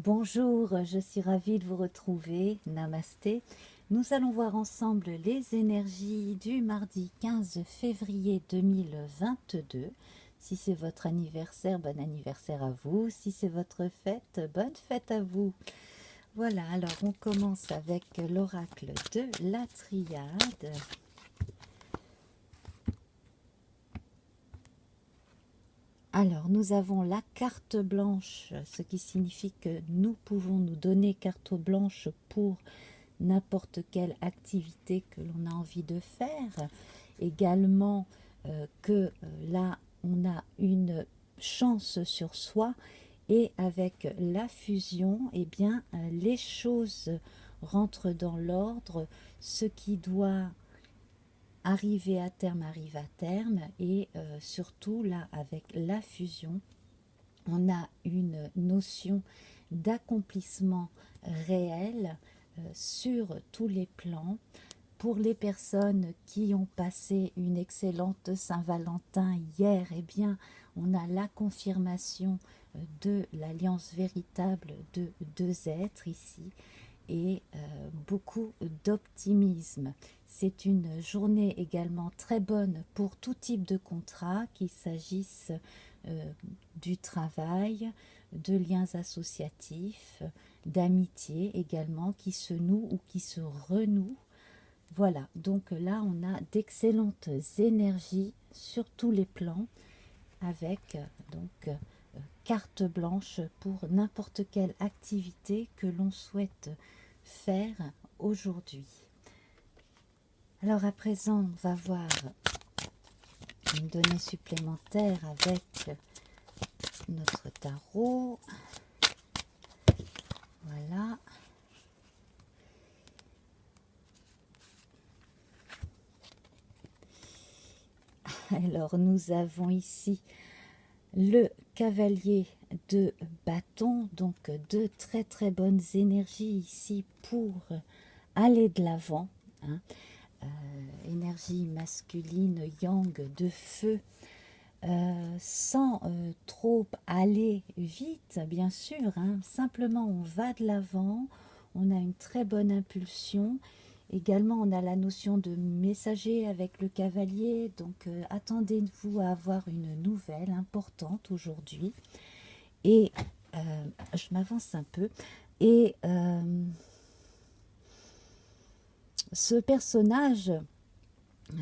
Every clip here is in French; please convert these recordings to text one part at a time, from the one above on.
Bonjour, je suis ravie de vous retrouver. Namasté. Nous allons voir ensemble les énergies du mardi 15 février 2022. Si c'est votre anniversaire, bon anniversaire à vous. Si c'est votre fête, bonne fête à vous. Voilà, alors on commence avec l'oracle de la triade. Alors, nous avons la carte blanche, ce qui signifie que nous pouvons nous donner carte blanche pour n'importe quelle activité que l'on a envie de faire. Également là, on a une chance sur soi et avec la fusion, eh bien, les choses rentrent dans l'ordre. Ce qui doit arriver à terme et surtout là avec la fusion on a une notion d'accomplissement réel sur tous les plans. Pour les personnes qui ont passé une excellente Saint-Valentin hier, eh bien, on a la confirmation de l'alliance véritable de deux êtres ici et beaucoup d'optimisme. C'est une journée également très bonne pour tout type de contrat, qu'il s'agisse du travail, de liens associatifs, d'amitié également qui se nouent ou qui se renouent. Voilà, donc là on a d'excellentes énergies sur tous les plans avec donc carte blanche pour n'importe quelle activité que l'on souhaite faire aujourd'hui. Alors à présent, on va voir une donnée supplémentaire avec notre tarot. Voilà. Alors nous avons ici le cavalier de bâton, donc de très très bonnes énergies ici pour aller de l'avant, hein. Énergie masculine, yang de feu, sans trop aller vite bien sûr, hein. Simplement on va de l'avant, on a une très bonne impulsion. Également, on a la notion de messager avec le cavalier, donc attendez-vous à avoir une nouvelle importante aujourd'hui. Et je m'avance un peu. Et ce personnage,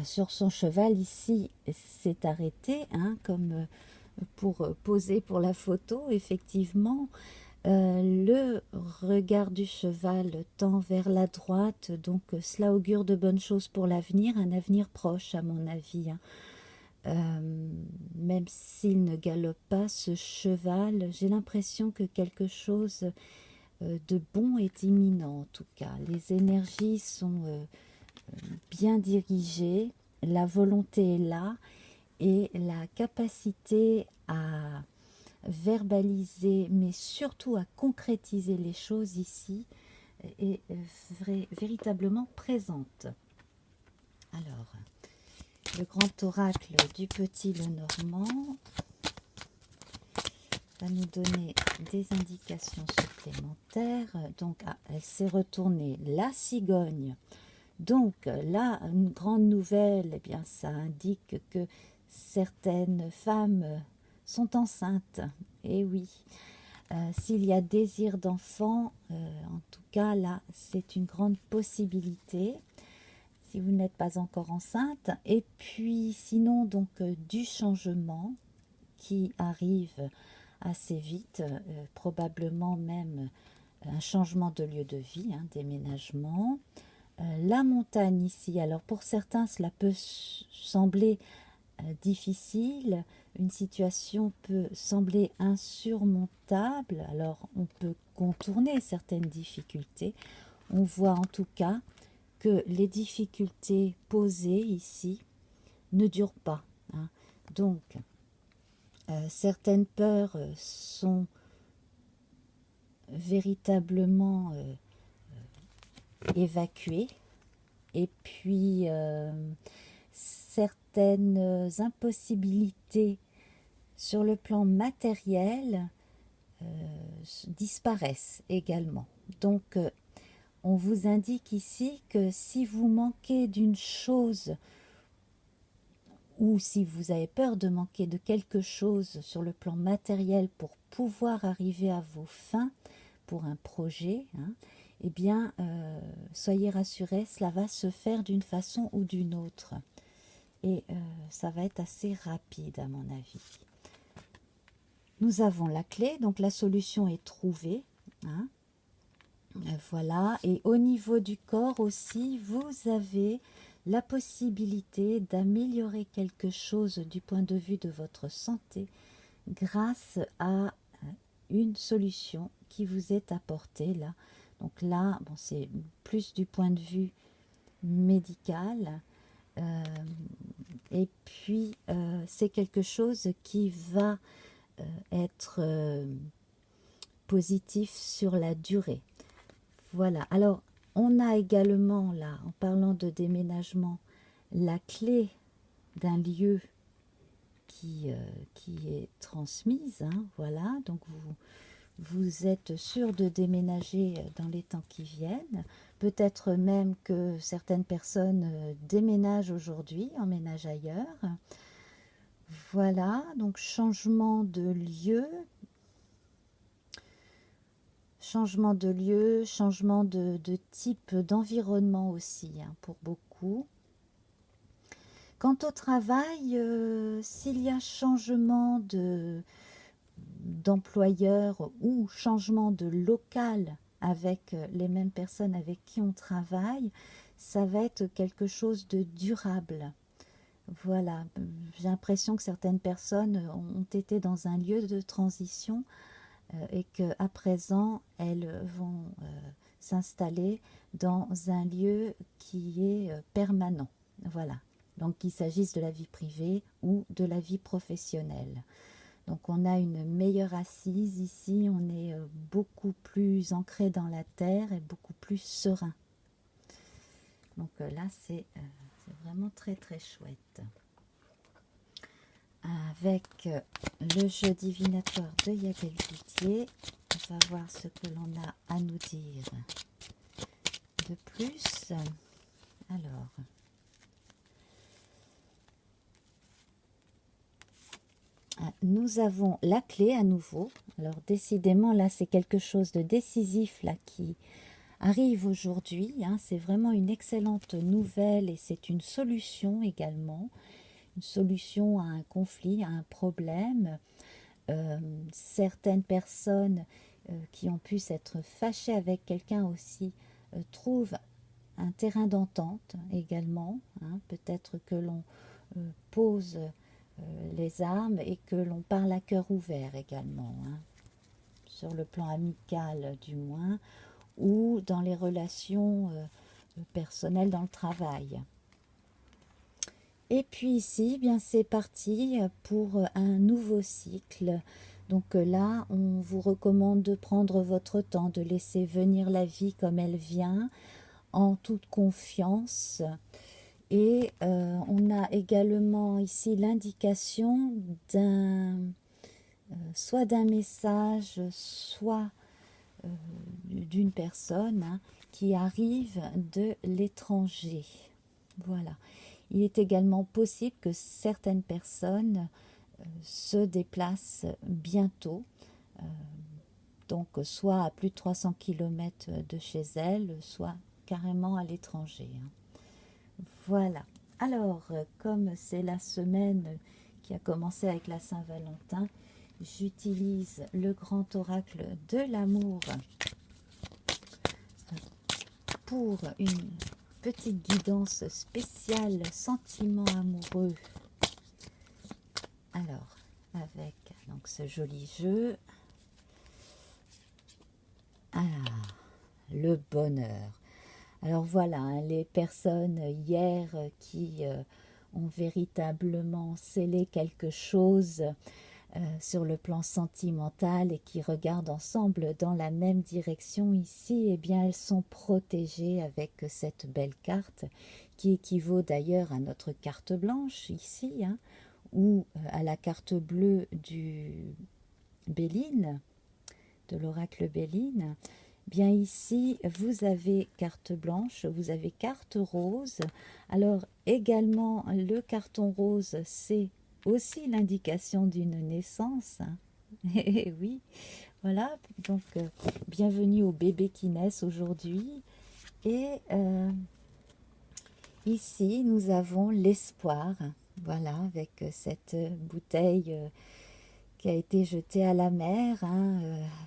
sur son cheval ici, s'est arrêté, hein, comme pour poser pour la photo, effectivement. Le regard du cheval tend vers la droite, donc cela augure de bonnes choses pour l'avenir, un avenir proche à mon avis, hein. Même s'il ne galope pas, ce cheval, j'ai l'impression que quelque chose de bon est imminent en tout cas. Les énergies sont bien dirigées, la volonté est là et la capacité à verbaliser, mais surtout à concrétiser les choses ici est véritablement présente. Alors, le grand oracle du petit Lenormand va nous donner des indications supplémentaires. Donc, elle s'est retournée, la cigogne. Donc, là, une grande nouvelle, eh bien, ça indique que certaines femmes sont enceintes. Et oui, s'il y a désir d'enfant, en tout cas là, c'est une grande possibilité. Si vous n'êtes pas encore enceinte, et puis sinon donc du changement qui arrive assez vite, probablement même un changement de lieu de vie, hein, déménagement. La montagne ici, alors pour certains cela peut sembler difficile, une situation peut sembler insurmontable, alors on peut contourner certaines difficultés. On voit en tout cas que les difficultés posées ici ne durent pas, hein. Donc, certaines peurs sont véritablement évacuées et puis certaines impossibilités sur le plan matériel disparaissent également. Donc, on vous indique ici que si vous manquez d'une chose ou si vous avez peur de manquer de quelque chose sur le plan matériel pour pouvoir arriver à vos fins pour un projet, hein, eh bien, soyez rassurés, cela va se faire d'une façon ou d'une autre. Et ça va être assez rapide à mon avis. Nous avons la clé, donc la solution est trouvée. Hein. Voilà, et au niveau du corps aussi, vous avez la possibilité d'améliorer quelque chose du point de vue de votre santé grâce à une solution qui vous est apportée là. Donc là, bon, c'est plus du point de vue médical. Et puis, c'est quelque chose qui va être positif sur la durée. Voilà, alors on a également là, en parlant de déménagement, la clé d'un lieu qui est transmise. Hein, voilà, donc vous êtes sûr de déménager dans les temps qui viennent. Peut-être même que certaines personnes déménagent aujourd'hui, emménagent ailleurs. Voilà, donc changement de lieu. Changement de lieu, changement de type d'environnement aussi, hein, pour beaucoup. Quant au travail, s'il y a changement d'employeur ou changement de local avec les mêmes personnes avec qui on travaille, ça va être quelque chose de durable. Voilà, j'ai l'impression que certaines personnes ont été dans un lieu de transition et qu'à présent, elles vont s'installer dans un lieu qui est permanent. Voilà, donc qu'il s'agisse de la vie privée ou de la vie professionnelle. Donc on a une meilleure assise ici, on est beaucoup plus ancré dans la terre et beaucoup plus serein. Donc là, c'est vraiment très très chouette. Avec le jeu divinatoire de Yael Pitié, on va voir ce que l'on a à nous dire de plus. Alors, nous avons la clé à nouveau. Alors décidément, là, c'est quelque chose de décisif là qui arrive aujourd'hui. Hein. C'est vraiment une excellente nouvelle et c'est une solution également. Une solution à un conflit, à un problème. Certaines personnes qui ont pu s'être fâchées avec quelqu'un aussi trouvent un terrain d'entente également. Hein. Peut-être que l'on pose les armes et que l'on parle à cœur ouvert également, hein. Sur le plan amical du moins, ou dans les relations personnelles dans le travail. Et puis ici, bien c'est parti pour un nouveau cycle. Donc là, on vous recommande de prendre votre temps, de laisser venir la vie comme elle vient, en toute confiance. Et on a également ici l'indication soit d'un message, soit d'une personne hein, qui arrive de l'étranger. Voilà. Il est également possible que certaines personnes se déplacent bientôt, donc soit à plus de 300 km de chez elles, soit carrément à l'étranger. Voilà. Alors, comme c'est la semaine qui a commencé avec la Saint-Valentin, j'utilise le grand oracle de l'amour pour une petite guidance spéciale sentiment amoureux. Alors, avec donc ce joli jeu. Ah, le bonheur. Alors voilà, hein, les personnes hier qui ont véritablement scellé quelque chose sur le plan sentimental et qui regardent ensemble dans la même direction ici, eh bien elles sont protégées avec cette belle carte qui équivaut d'ailleurs à notre carte blanche ici, hein, ou à la carte bleue du Béline. de l'oracle Béline. Bien ici, vous avez carte blanche, vous avez carte rose. Alors également, le carton rose, c'est aussi l'indication d'une naissance. Et oui, voilà, donc bienvenue aux bébés qui naissent aujourd'hui. Et ici, nous avons l'espoir, voilà, avec cette bouteille qui a été jetée à la mer, hein,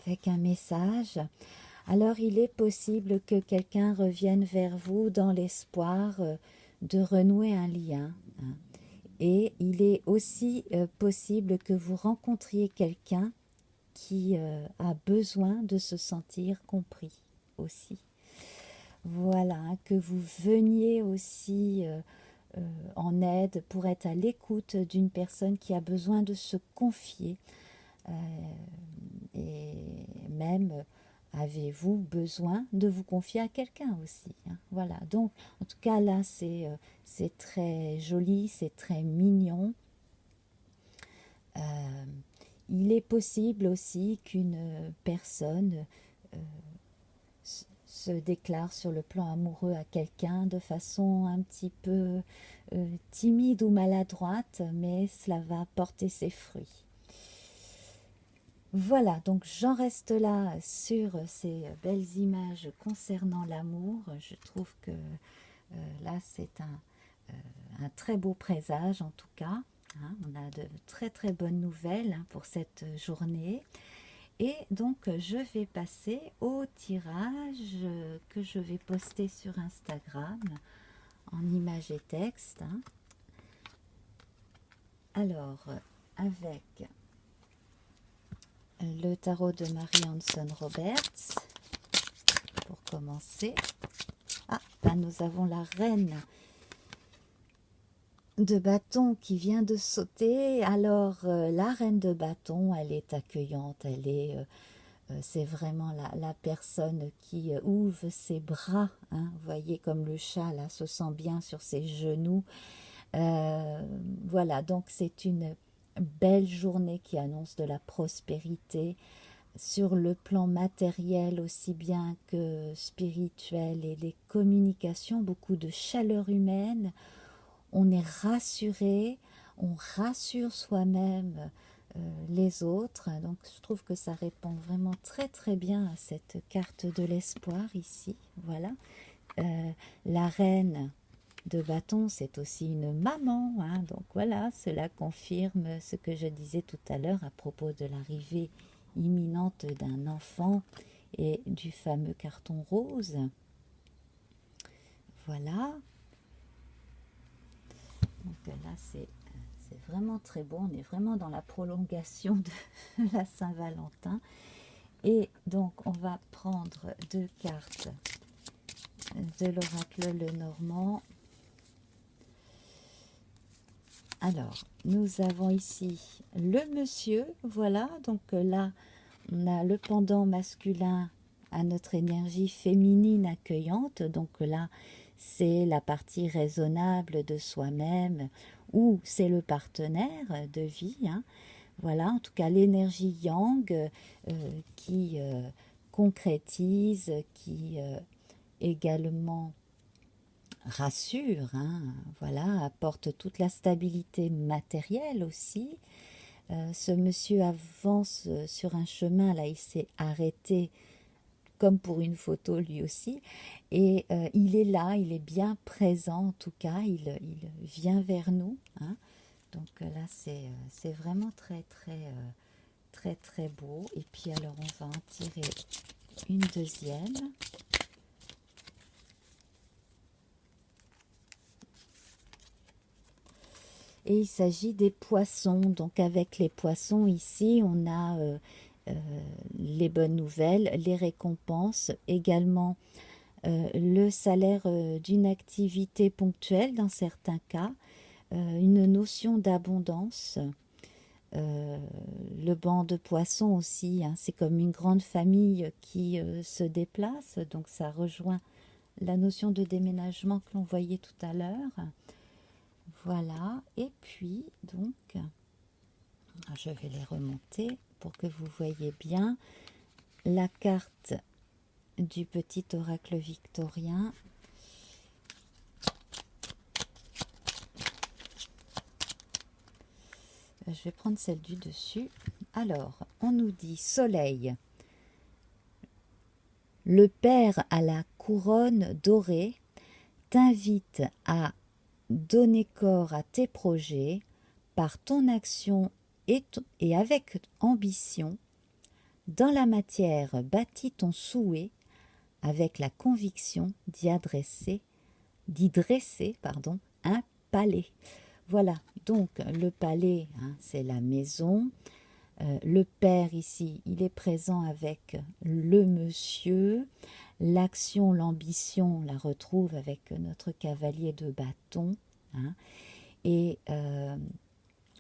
avec un message. Alors il est possible que quelqu'un revienne vers vous dans l'espoir de renouer un lien. Hein. Et il est aussi possible que vous rencontriez quelqu'un qui a besoin de se sentir compris aussi. Voilà, hein, que vous veniez aussi en aide pour être à l'écoute d'une personne qui a besoin de se confier. Et même avez-vous besoin de vous confier à quelqu'un aussi, hein. Voilà, donc en tout cas là c'est très joli, c'est très mignon. Il est possible aussi qu'une personne se déclare sur le plan amoureux à quelqu'un de façon un petit peu timide ou maladroite, mais cela va porter ses fruits. Voilà, donc j'en reste là sur ces belles images concernant l'amour. Je trouve que là c'est un très beau présage en tout cas. Hein, on a de très très bonnes nouvelles, hein, pour cette journée. Et donc je vais passer au tirage que je vais poster sur Instagram en images et texte. Hein. Alors avec le tarot de Mary Hanson Roberts pour commencer. Ah, là nous avons la reine de bâton qui vient de sauter. Alors la reine de bâton, elle est accueillante, elle est c'est vraiment la personne qui ouvre ses bras, hein, vous voyez comme le chat là se sent bien sur ses genoux. Voilà, donc c'est une belle journée qui annonce de la prospérité sur le plan matériel aussi bien que spirituel, et les communications, beaucoup de chaleur humaine. On est rassuré, on rassure soi-même, les autres. Donc je trouve que ça répond vraiment très très bien à cette carte de l'espoir ici. Voilà. La reine de bâton, c'est aussi une maman, hein. Donc voilà, cela confirme ce que je disais tout à l'heure à propos de l'arrivée imminente d'un enfant et du fameux carton rose. Voilà. Donc là, c'est vraiment très beau. On est vraiment dans la prolongation de la Saint-Valentin. Et donc, on va prendre 2 cartes de l'oracle Lenormand. Alors, nous avons ici le monsieur. Voilà, donc là, on a le pendant masculin à notre énergie féminine accueillante. Donc là, c'est la partie raisonnable de soi-même, ou c'est le partenaire de vie, hein. Voilà, en tout cas l'énergie yang qui concrétise, qui également rassure, hein, voilà, apporte toute la stabilité matérielle aussi. Ce monsieur avance sur un chemin, là il s'est arrêté comme pour une photo lui aussi, et il est là, il est bien présent en tout cas, il vient vers nous, hein. Donc là c'est vraiment très très très très beau. Et puis alors on va en tirer une deuxième. Et il s'agit des poissons. Donc avec les poissons ici, on a les bonnes nouvelles, les récompenses, également le salaire d'une activité ponctuelle dans certains cas, une notion d'abondance. Le banc de poissons aussi, hein, c'est comme une grande famille qui se déplace, donc ça rejoint la notion de déménagement que l'on voyait tout à l'heure. Voilà, et puis donc je vais les remonter pour que vous voyez bien. la carte du petit oracle victorien. Je vais prendre celle du dessus. Alors, on nous dit Soleil. Le Père à la couronne dorée t'invite à donner corps à tes projets par ton action et avec ambition. Dans la matière, bâtis ton souhait avec la conviction d'y dresser un palais. Voilà, donc le palais, hein, c'est la maison. Le père ici, il est présent avec le monsieur. L'action, l'ambition, on la retrouve avec notre cavalier de bâton. Hein. Et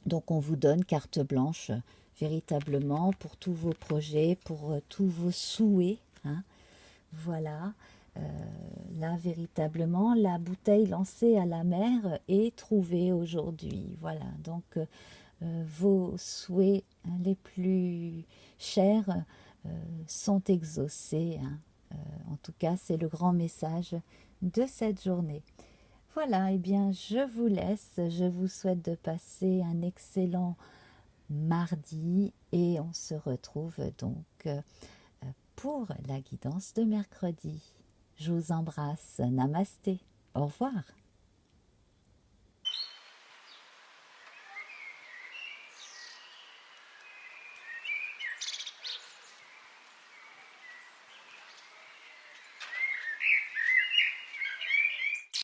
donc on vous donne carte blanche véritablement pour tous vos projets, pour tous vos souhaits. Hein. Voilà. Là, véritablement, la bouteille lancée à la mer est trouvée aujourd'hui. Voilà, donc vos souhaits les plus chers sont exaucés. Hein. En tout cas, c'est le grand message de cette journée. Voilà, eh bien, je vous laisse. Je vous souhaite de passer un excellent mardi et on se retrouve donc pour la guidance de mercredi. Je vous embrasse. Namasté. Au revoir.